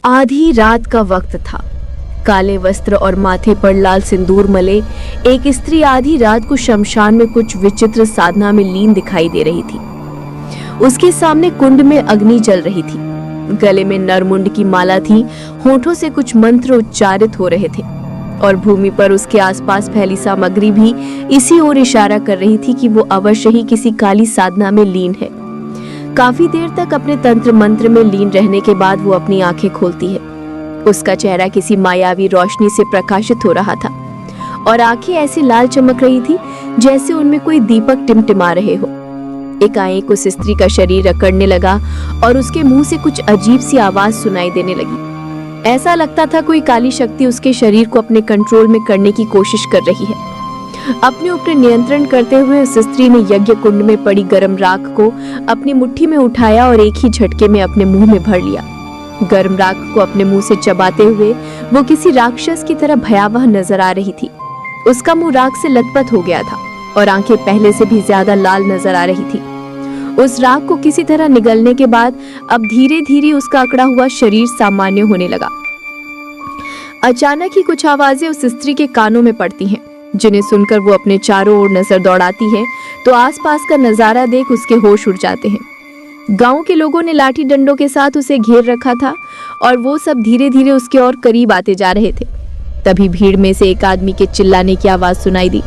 आधी रात का वक्त था। काले वस्त्र और माथे पर लाल सिंदूर मले एक स्त्री आधी रात को शमशान में कुछ विचित्र साधना में लीन दिखाई दे रही थी। उसके सामने कुंड में अग्नि जल रही थी। गले में नरमुंड की माला थी, होठों से कुछ मंत्र उच्चारित हो रहे थे और भूमि पर उसके आसपास फैली सामग्री भी इसी ओर इशारा कर रही थी कि वो अवश्य ही किसी काली साधना में लीन है। काफी देर तक अपने तंत्र मंत्र में लीन रहने के बाद वो अपनी आंखें खोलती है। उसका चेहरा किसी मायावी रोशनी से प्रकाशित हो रहा था और आंखें ऐसी लाल चमक रही थी जैसे उनमें कोई दीपक टिमटिमा रहे हो। एकाएक उस स्त्री का शरीर अकड़ने लगा और उसके मुंह से कुछ अजीब सी आवाज सुनाई देने लगी। ऐसा लगता था कोई काली शक्ति उसके शरीर को अपने कंट्रोल में करने की कोशिश कर रही है। अपने ऊपर नियंत्रण करते हुए उस स्त्री ने यज्ञ कुंड में पड़ी गर्म राख को अपनी मुट्ठी में उठाया और एक ही झटके में अपने मुंह में भर लिया। गर्म राख को अपने मुंह से चबाते हुए वो किसी राक्षस की तरह भयावह नजर आ रही थी। उसका मुंह राख से लथपथ हो गया था और आंखें पहले से भी ज्यादा लाल नजर आ रही थी। उस राख को किसी तरह निगलने के बाद अब धीरे धीरे उसका अकड़ा हुआ शरीर सामान्य होने लगा। अचानक ही कुछ आवाजें उस स्त्री के कानों में पड़ती हैं, जिन्हें सुनकर वो अपने चारों ओर नजर दौड़ाती है तो आसपास का नजारा देख उसके होश उड़ जाते हैं। गांव के लोगों ने लाठी डंडों के साथ उसे घेर रखा था और वो सब धीरे धीरे उसके और करीब आते जा रहे थे। तभी भीड़ में से एक आदमी के चिल्लाने की आवाज सुनाई दी।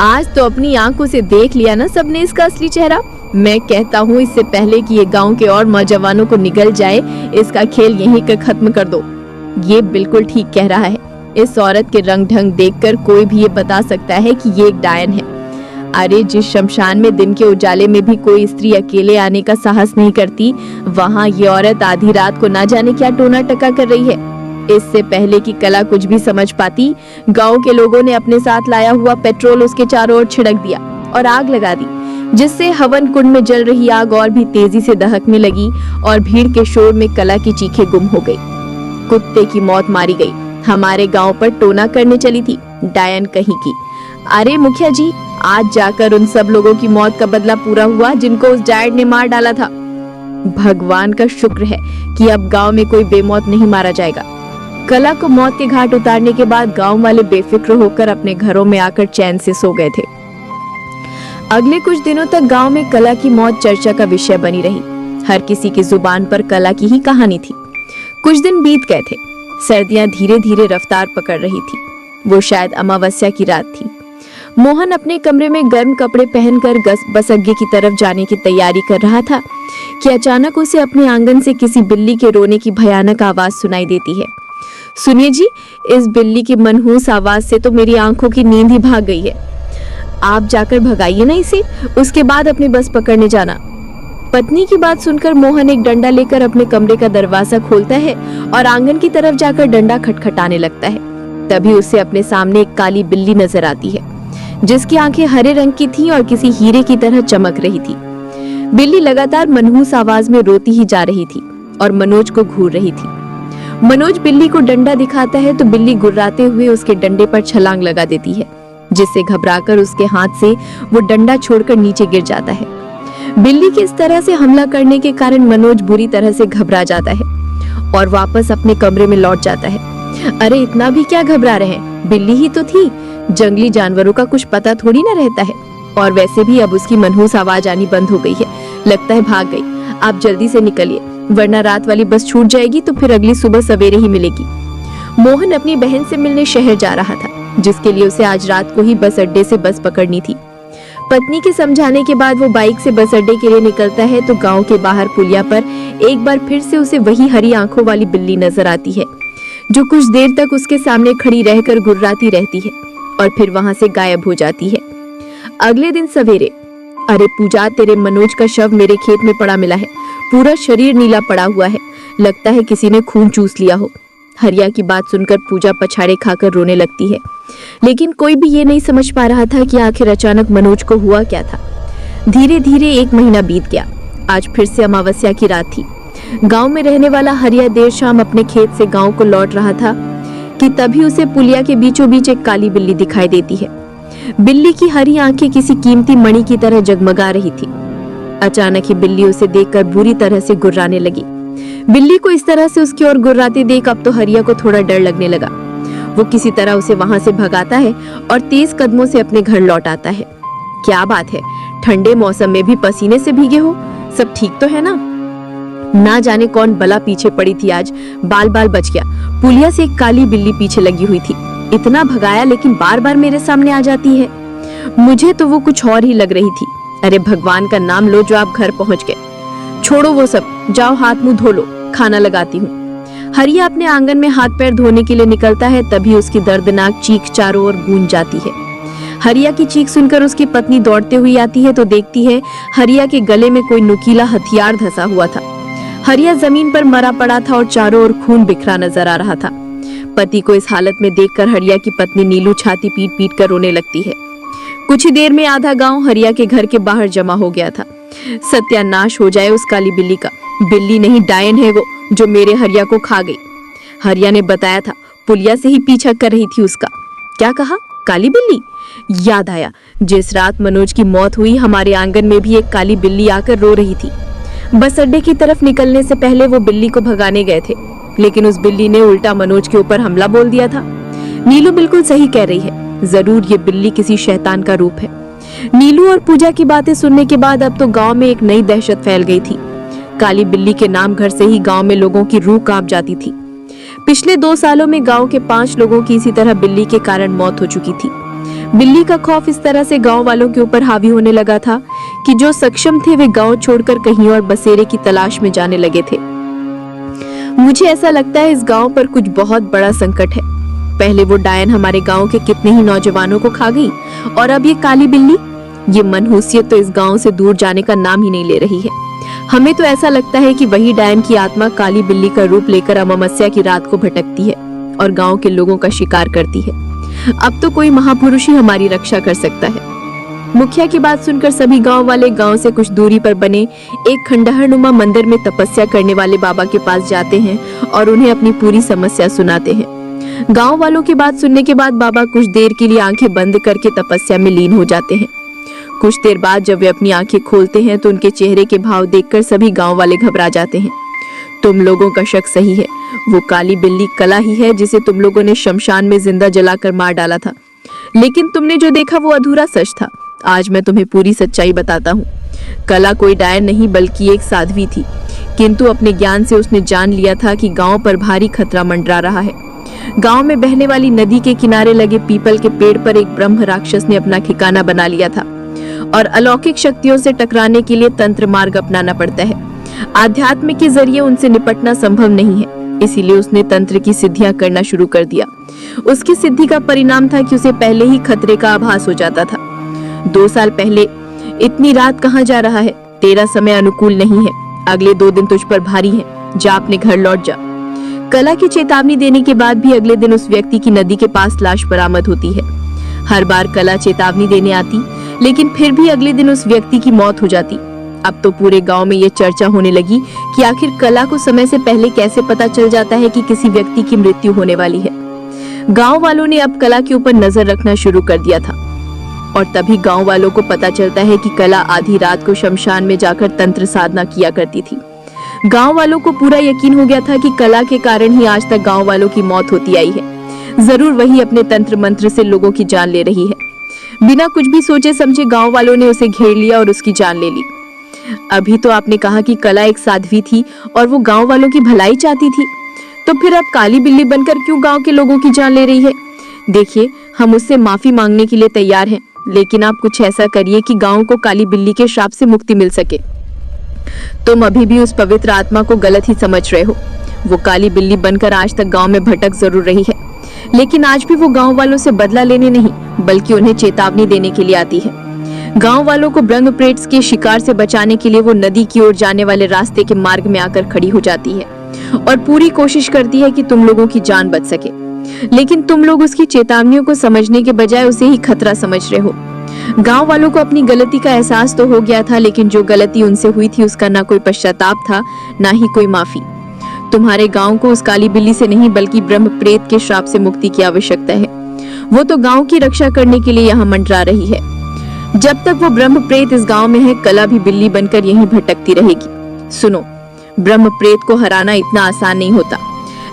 आज तो अपनी आंखों से देख लिया ना सबने इसका असली चेहरा। मैं कहता हूँ इससे पहले कि ये गांव के और नौजवानों को निगल जाए, इसका खेल यहीं कर खत्म कर दो। ये बिल्कुल ठीक कह रहा है। इस औरत के रंग ढंग देखकर कोई भी ये बता सकता है कि ये एक डायन है। अरे जिस शमशान में दिन के उजाले में भी कोई स्त्री अकेले आने का साहस नहीं करती, वहाँ ये औरत आधी रात को ना जाने क्या टोना टका कर रही है। इससे पहले कि कला कुछ भी समझ पाती, गांव के लोगों ने अपने साथ लाया हुआ पेट्रोल उसके चारों ओर छिड़क दिया और आग लगा दी, जिससे हवन कुंड में जल रही आग और भी तेजी से दहकने लगी और भीड़ के शोर में कला की चीखें गुम हो गई। कुत्ते की मौत मारी गई, हमारे गांव पर टोना करने चली थी, डायन कहीं की। अरे मुखिया जी, आज जाकर उन सब लोगों की मौत का बदला पूरा हुआ जिनको उस डायन ने मार डाला था। भगवान का शुक्र है कि अब गांव में कोई बेमौत नहीं मारा जाएगा। कला को मौत के घाट उतारने के बाद गांव वाले बेफिक्र होकर अपने घरों में आकर चैन से सो गए थे। अगले कुछ दिनों तक गांव में कला की मौत चर्चा का विषय बनी रही। हर किसी की जुबान पर कला की ही कहानी थी। कुछ दिन बीत गए थे। सर्दियां धीरे धीरे रफ्तार पकड़ रही थी। वो शायद अमावस्या की रात थी। मोहन अपने कमरे में गर्म कपड़े पहनकर बस अड्डे की तरफ जाने की तैयारी कर रहा था कि अचानक उसे अपने आंगन से किसी बिल्ली के रोने की भयानक आवाज सुनाई देती है। सुनिए जी, इस बिल्ली की मनहूस आवाज से तो मेरी आंखों की नींद ही भाग गई है। आप जाकर भगाइए ना इसे, उसके बाद अपनी बस पकड़ने जाना। पत्नी की बात सुनकर मोहन एक डंडा लेकर अपने कमरे का दरवाजा खोलता है और आंगन की तरफ जाकर डंडा खटखटाने लगता है। तभी उसे अपने सामने एक काली बिल्ली नजर आती है, जिसकी आंखें हरे रंग की थीं और किसी हीरे की तरह चमक रही थी। बिल्ली लगातार मनहूस आवाज में रोती ही जा रही थी और मनोज को घूर रही थी। मनोज बिल्ली को डंडा दिखाता है तो बिल्ली गुर्राते हुए उसके डंडे पर छलांग लगा देती है, जिससे घबराकर उसके हाथ से वो डंडा छोड़कर नीचे गिर जाता है। बिल्ली के इस तरह से हमला करने के कारण मनोज बुरी तरह से घबरा जाता है और वापस अपने कमरे में लौट जाता है। अरे इतना भी क्या घबरा रहे हैं, बिल्ली ही तो थी, जंगली जानवरों का कुछ पता थोड़ी ना रहता है। और वैसे भी अब उसकी मनहूस आवाज आनी बंद हो गई है, लगता है भाग गई। आप जल्दी से निकलिए, वरना रात वाली बस छूट जाएगी तो फिर अगली सुबह सवेरे ही मिलेगी। मोहन अपनी बहन से मिलने शहर जा रहा था, जिसके लिए उसे आज रात को ही बस अड्डे से बस पकड़नी थी। पत्नी के समझाने के बाद वो बाइक से बस अड्डे के लिए निकलता है तो गांव के बाहर पुलिया पर एक बार फिर से उसे वही हरी आंखों वाली बिल्ली नजर आती है, जो कुछ देर तक उसके सामने खड़ी रहकर गुर्राती रहती है और फिर वहां से गायब हो जाती है। अगले दिन सवेरे, अरे पूजा, तेरे मनोज का शव मेरे खेत में पड़ा मिला है। पूरा शरीर नीला पड़ा हुआ है, लगता है किसी ने खून चूस लिया हो। हरिया की बात सुनकर पूजा पछाड़े खाकर रोने लगती है, लेकिन कोई भी ये नहीं समझ पा रहा था कि आखिर अचानक मनोज को हुआ क्या था। धीरे धीरे 1 महीना बीत गया। आज फिर से अमावस्या की रात थी। गांव में रहने वाला हरिया देर शाम अपने खेत से गांव को लौट रहा था कि तभी उसे पुलिया के बीचों बीच एक काली बिल्ली दिखाई देती है। बिल्ली की हरी आंखें किसी कीमती मणि की तरह जगमगा रही थी। अचानक ही बिल्ली उसे देखकर बुरी तरह से गुर्राने लगी बिल्ली को इस तरह से उसकी ओर गुर्राते देख अब तो हरिया को थोड़ा डर लगने लगा। वो किसी तरह उसे वहां से भगाता है और तेज कदमों से अपने घर लौट आता है। क्या बात है, ठंडे मौसम में भी पसीने से भीगे हो, सब ठीक तो है ना जाने कौन बला पीछे पड़ी थी आज, बाल बाल बच गया। पुलिया से एक काली बिल्ली पीछे लगी हुई थी। इतना भगाया लेकिन बार बार मेरे सामने आ जाती है। मुझे तो वो कुछ और ही लग रही थी। अरे भगवान का नाम लो जो आप घर पहुंच गए। छोड़ो वो सब, जाओ हाथ मुंह धो लो, खाना लगाती हूँ। हरिया अपने आंगन में हाथ पैर धोने के लिए निकलता है, तभी उसकी दर्दनाक चीख चारों ओर गूंज जाती है। हरिया की चीख सुनकर उसकी पत्नी दौड़ते हुए आती है तो देखती है हरिया के गले में कोई नुकीला हथियार धंसा हुआ था। हरिया जमीन पर मरा पड़ा था और चारों ओर खून बिखरा नजर आ रहा था। पति को इस हालत में देखकर हरिया की पत्नी नीलू छाती पीट पीट कर रोने लगती है। कुछ ही देर में आधा गांव हरिया के घर के बाहर जमा हो गया था। सत्यानाश हो जाए उस काली बिल्ली का। बिल्ली नहीं, डायन है वो, जो मेरे हरिया को खा गई। हरिया ने बताया था, पुलिया से ही पीछा कर रही थी उसका। क्या कहा? काली बिल्ली? याद आया, जिस रात मनोज की मौत हुई हमारे आंगन में भी एक काली बिल्ली आकर रो रही थी। बस अड्डे की तरफ निकलने से पहले वो बिल्ली को भगाने गए थे, लेकिन उस बिल्ली ने उल्टा मनोज के ऊपर हमला बोल दिया था। नीलू बिल्कुल सही कह रही है, जरूर ये बिल्ली किसी शैतान का रूप है। नीलू और पूजा की बातें सुनने के बाद अब तो गांव में एक नई दहशत फैल गई थी। काली बिल्ली के नाम घर से ही गांव में लोगों की रूह कांप जाती थी। पिछले 2 सालों में गांव के 5 लोगों की इसी तरह बिल्ली के कारण मौत हो चुकी थी। बिल्ली का खौफ इस तरह से गांव वालों के ऊपर हावी होने लगा था कि जो सक्षम थे वे गांव छोड़कर कहीं और बसेरे की तलाश में जाने लगे थे। मुझे ऐसा लगता है इस गांव पर कुछ बहुत बड़ा संकट है। पहले वो डायन हमारे गांव के कितने ही नौजवानों को खा गई और अब ये काली बिल्ली। ये मनहूसियत तो इस गांव से दूर जाने का नाम ही नहीं ले रही है। हमें तो ऐसा लगता है कि वही डायन की आत्मा काली बिल्ली का रूप लेकर अमावस्या की रात को भटकती है और गांव के लोगों का शिकार करती है। अब तो कोई महापुरुष ही हमारी रक्षा कर सकता है। मुखिया की बात सुनकर सभी गांव वाले गांव से कुछ दूरी पर बने एक खंडहरनुमा मंदिर में तपस्या करने वाले बाबा के पास जाते हैं और उन्हें अपनी पूरी समस्या सुनाते हैं। गांव वालों की बात सुनने के बाद बाबा कुछ देर के लिए आंखें बंद करके तपस्या में लीन हो जाते हैं। कुछ देर बाद जब वे अपनी आंखें खोलते हैं तो उनके चेहरे के भाव देखकर सभी गांव वाले घबरा जाते हैं। तुम लोगों का शक सही है, वो काली बिल्ली कला ही है जिसे तुम लोगों ने शमशान में जिंदा जलाकर मार डाला था। लेकिन तुमने जो देखा वो अधूरा सच था। आज मैं तुम्हें पूरी सच्चाई बताता हूँ। कला कोई डायन नहीं बल्कि एक साध्वी थी, किंतु अपने ज्ञान से उसने जान लिया था कि गांव पर भारी खतरा मंडरा रहा है। गांव में बहने वाली नदी के किनारे लगे पीपल के पेड़ पर एक ब्रह्म राक्षस ने अपना ठिकाना बना लिया था और अलौकिक शक्तियों से टकराने के लिए तंत्र मार्ग अपनाना पड़ता है। आध्यात्म के जरिए उनसे निपटना संभव नहीं है, इसीलिए उसने तंत्र की सिद्धियां करना शुरू कर दिया। उसकी सिद्धि का परिणाम था कि उसे पहले ही खतरे का आभास हो जाता था। 2 साल पहले, इतनी रात कहाँ जा रहा है, तेरा समय अनुकूल नहीं है, अगले 2 दिन तुझ पर भारी है, जा अपने घर लौट जा। कला की चेतावनी देने के बाद भी अगले दिन उस व्यक्ति की नदी के पास लाश बरामद होती है। हर बार कला चेतावनी देने आती, लेकिन फिर भी अगले दिन उस व्यक्ति की मौत हो जाती। अब तो पूरे गांव में ये चर्चा होने लगी कि आखिर कला को समय से पहले कैसे पता चल जाता है कि किसी व्यक्ति की मृत्यु होने वाली है। गांव वालों ने अब कला के ऊपर नजर रखना शुरू कर दिया था और तभी गांव वालों को पता चलता है कि कला आधी रात को शमशान में जाकर तंत्र साधना किया करती थी। गांव वालों को पूरा यकीन हो गया था कि कला के कारण ही आज तक गांव वालों की मौत होती आई है। जरूर वही अपने तंत्र मंत्र से लोगों की जान ले रही है। बिना कुछ भी सोचे समझे गांव वालों ने उसे घेर लिया और उसकी जान ले ली। अभी तो आपने कहा कि कला एक साध्वी थी और वो गांव वालों की भलाई चाहती थी, तो फिर अब काली बिल्ली बनकर क्यों गांव के लोगों की जान ले रही है? देखिए, हम उससे माफी मांगने के लिए तैयार हैं, लेकिन आप कुछ ऐसा करिए कि गांव को काली बिल्ली के श्राप से मुक्ति मिल सके। तुम अभी भी उस पवित्र आत्मा को गलत ही समझ रहे हो। वो काली बिल्ली बनकर आज तक गांव में भटक जरूर रही है, लेकिन आज भी वो गांव वालों से बदला लेने नहीं बल्कि उन्हें चेतावनी देने के लिए आती है। गांव वालों को ब्रह्म प्रेत के शिकार से बचाने के लिए वो नदी की ओर जाने वाले रास्ते के मार्ग में आकर खड़ी हो जाती है और पूरी कोशिश करती है कि तुम लोगों की जान बच सके। लेकिन तुम लोग उसकी चेतावनियों को समझने के बजाय उसे ही खतरा समझ रहे हो। गांव वालों को अपनी गलती का एहसास तो हो गया था, लेकिन जो गलती उनसे हुई थी उसका ना कोई पश्चाताप था, ना ही कोई माफी। तुम्हारे गांव को उस काली बिल्ली से नहीं बल्कि ब्रह्म प्रेत के श्राप से मुक्ति की आवश्यकता है। वो तो गांव की रक्षा करने के लिए यहाँ मंडरा रही है। जब तक वो ब्रह्म प्रेत इस गांव में है, कला भी बिल्ली बनकर यहीं भटकती रहेगी। सुनो, ब्रह्म प्रेत को हराना इतना आसान नहीं होता,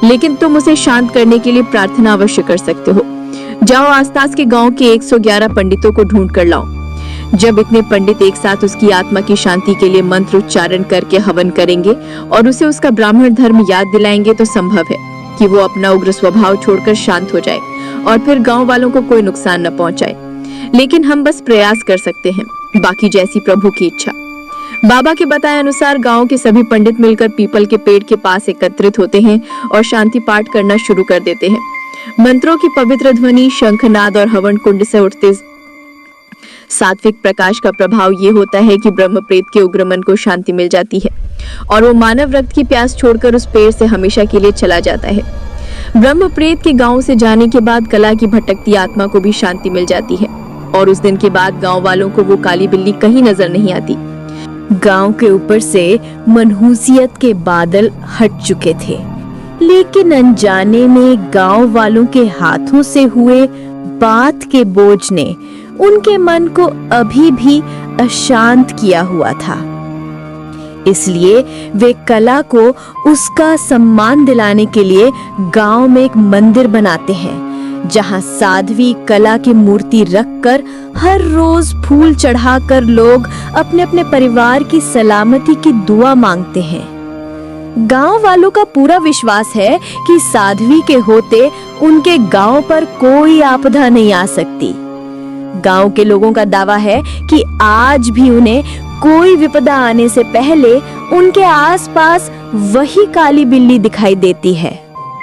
लेकिन तुम उसे शांत करने के लिए प्रार्थना अवश्य कर सकते हो। जाओ आसपास के गांव के 111 पंडितों को ढूंढ कर लाओ। जब इतने पंडित एक साथ उसकी आत्मा की शांति के लिए मंत्र उच्चारण करके हवन करेंगे और उसे उसका ब्राह्मण धर्म याद दिलाएंगे तो संभव है कि वो अपना उग्र स्वभाव छोड़कर शांत हो जाए और फिर गांव वालों को कोई नुकसान न पहुंचाए। लेकिन हम बस प्रयास कर सकते हैं, बाकी जैसी प्रभु की इच्छा। बाबा के बताए अनुसार गांव के सभी पंडित मिलकर पीपल के पेड़ के पास एकत्रित होते हैं और शांति पाठ करना शुरू कर देते हैं। मंत्रों की पवित्र ध्वनि, शंखनाद और हवन कुंड से उठते सात्विक प्रकाश का प्रभाव ये होता है कि ब्रह्म प्रेत के उग्र मन को शांति मिल जाती है और वो मानव रक्त की प्यास छोड़कर उस पेड़ से हमेशा के लिए चला जाता है। ब्रह्म प्रेत के गांव से जाने के बाद कला की भटकती आत्मा को भी शांति मिल जाती है और उस दिन के बाद गांव वालों को वो काली बिल्ली कहीं नजर नहीं आती। गांव के ऊपर से मनहूसियत के बादल हट चुके थे, लेकिन अनजाने में गांव वालों के हाथों से हुए बात के बोझ ने उनके मन को अभी भी अशांत किया हुआ था। इसलिए वे कला को उसका सम्मान दिलाने के लिए गांव में एक मंदिर बनाते हैं, जहां साध्वी कला की मूर्ति रखकर हर रोज फूल चढ़ाकर लोग अपने अपने परिवार की सलामती की दुआ मांगते हैं। गांव वालों का पूरा विश्वास है कि साध्वी के होते उनके गांव पर कोई आपदा नहीं आ सकती। गांव के लोगों का दावा है कि आज भी उन्हें कोई विपदा आने से पहले उनके आसपास वही काली बिल्ली दिखाई देती है।